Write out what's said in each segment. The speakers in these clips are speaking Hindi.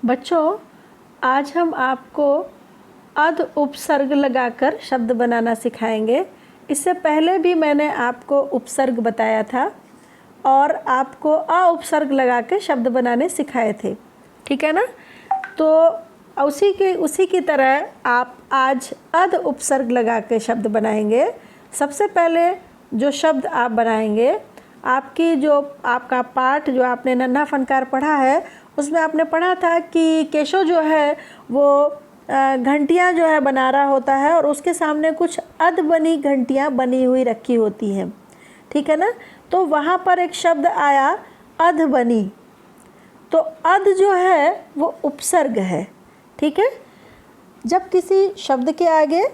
बच्चों, आज हम आपको अध उपसर्ग लगाकर शब्द बनाना सिखाएंगे। इससे पहले भी मैंने आपको उपसर्ग बताया था और आपको अ उपसर्ग लगा के शब्द बनाने सिखाए थे, ठीक है ना। तो उसी की तरह आप आज अध उपसर्ग लगा के शब्द बनाएंगे। सबसे पहले जो शब्द आप बनाएंगे, आपका पाठ जो आपने नन्हा फनकार पढ़ा है, उसमें आपने पढ़ा था कि केशव जो है वो घंटियाँ जो है बना रहा होता है और उसके सामने कुछ अध बनी घंटियाँ बनी हुई रखी होती हैं, ठीक है ना। तो वहाँ पर एक शब्द आया अध बनी। तो अध जो है वो उपसर्ग है, ठीक है। जब किसी शब्द के आगे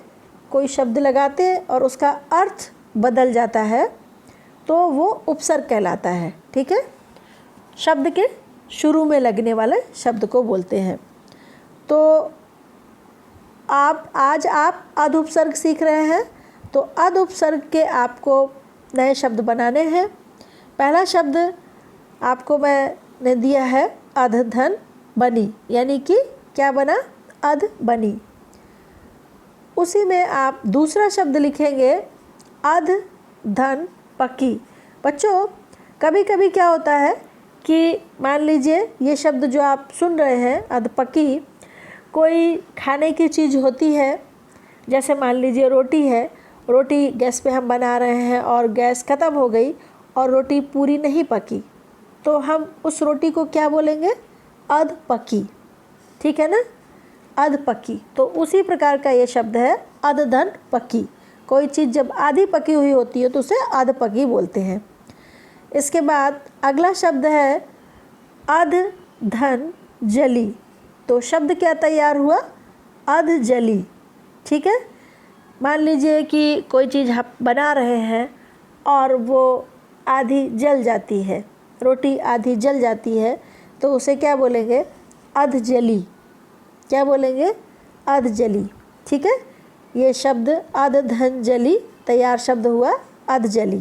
कोई शब्द लगाते हैं और उसका अर्थ बदल जाता है तो वो उपसर्ग कहलाता है, ठीक है। शब्द के शुरू में लगने वाले शब्द को बोलते हैं। तो आज आप अध उपसर्ग सीख रहे हैं। तो अध उपसर्ग के आपको नए शब्द बनाने हैं। पहला शब्द आपको मैंने दिया है अध धन बनी, यानी कि क्या बना, अध बनी। उसी में आप दूसरा शब्द लिखेंगे अध धन पकी। बच्चों, कभी कभी क्या होता है कि मान लीजिए ये शब्द जो आप सुन रहे हैं अध पकी, कोई खाने की चीज़ होती है। जैसे मान लीजिए रोटी है, रोटी गैस पे हम बना रहे हैं और गैस ख़त्म हो गई और रोटी पूरी नहीं पकी, तो हम उस रोटी को क्या बोलेंगे, अध पकी, ठीक है ना, अध पकी। तो उसी प्रकार का ये शब्द है अध धन पकी। कोई चीज़ जब आधी पकी हुई होती है तो उसे अध पकी बोलते हैं। इसके बाद अगला शब्द है अध धन जली। तो शब्द क्या तैयार हुआ, अध जली, ठीक है। मान लीजिए कि कोई चीज़ आप बना रहे हैं और वो आधी जल जाती है, रोटी आधी जल जाती है, तो उसे क्या बोलेंगे, अध जली। क्या बोलेंगे, अध जली, ठीक है। ये शब्द अध धन जली तैयार शब्द हुआ अध जली।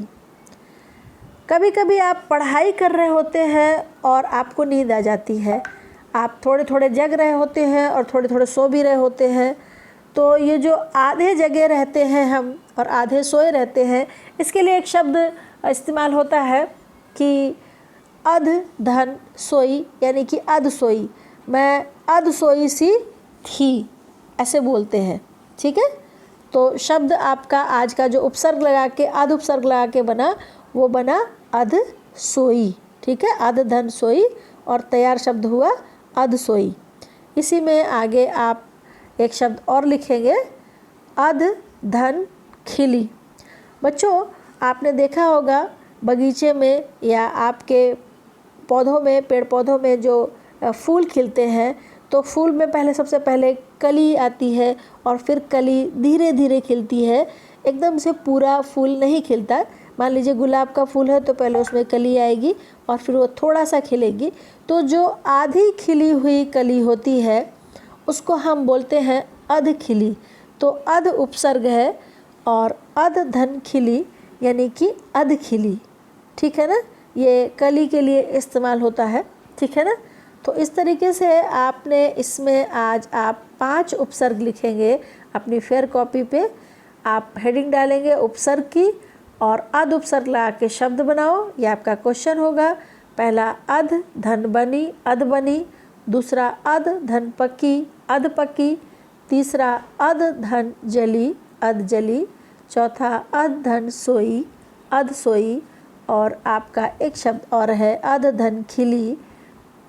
कभी कभी आप पढ़ाई कर रहे होते हैं और आपको नींद आ जाती है। आप थोड़े थोड़े जग रहे होते हैं और थोड़े थोड़े सो भी रहे होते हैं। तो ये जो आधे जगे रहते हैं हम और आधे सोए रहते हैं, इसके लिए एक शब्द इस्तेमाल होता है कि अध धन सोई, यानी कि अध सोई। मैं अध सोई सी थी, ऐसे बोलते हैं, ठीक है। तो शब्द आपका आज का जो उपसर्ग लगा के अध उपसर्ग लगा के बना, वो बना अध सोई, ठीक है। अध धन सोई और तैयार शब्द हुआ अध सोई। इसी में आगे आप एक शब्द और लिखेंगे अध धन खिली। बच्चों, आपने देखा होगा बगीचे में या आपके पौधों में, पेड़ पौधों में जो फूल खिलते हैं, तो फूल में पहले सबसे पहले कली आती है और फिर कली धीरे धीरे खिलती है, एकदम से पूरा फूल नहीं खिलता। मान लीजिए गुलाब का फूल है तो पहले उसमें कली आएगी और फिर वो थोड़ा सा खिलेगी। तो जो आधी खिली हुई कली होती है उसको हम बोलते हैं अध खिली। तो अध उपसर्ग है और अध धन खिली यानी कि अध खिली, ठीक है ना। ये कली के लिए इस्तेमाल होता है, ठीक है ना। तो इस तरीके से आपने इसमें आज आप 5 उपसर्ग लिखेंगे अपनी फेयर कॉपी पे। आप हेडिंग डालेंगे उपसर्ग की और अध उपसर्ग लगा के शब्द बनाओ। ये आपका क्वेश्चन होगा। पहला अध धन बनी, अध बनी। दूसरा अध धन पकी, अध पकी। तीसरा अध धन जली, अध जली। चौथा अध धन सोई, अध सोई। और आपका एक शब्द और है अध धन खिली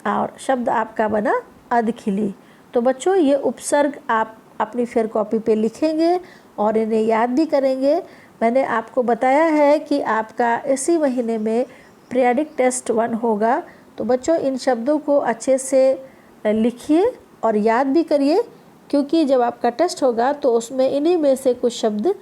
और शब्द आपका बना अध खिली। तो बच्चों, ये उपसर्ग आप अपनी फेयर कॉपी पे लिखेंगे और इन्हें याद भी करेंगे। मैंने आपको बताया है कि आपका इसी महीने में पीरियडिक टेस्ट 1 होगा। तो बच्चों, इन शब्दों को अच्छे से लिखिए और याद भी करिए, क्योंकि जब आपका टेस्ट होगा तो उसमें इन्हीं में से कुछ शब्द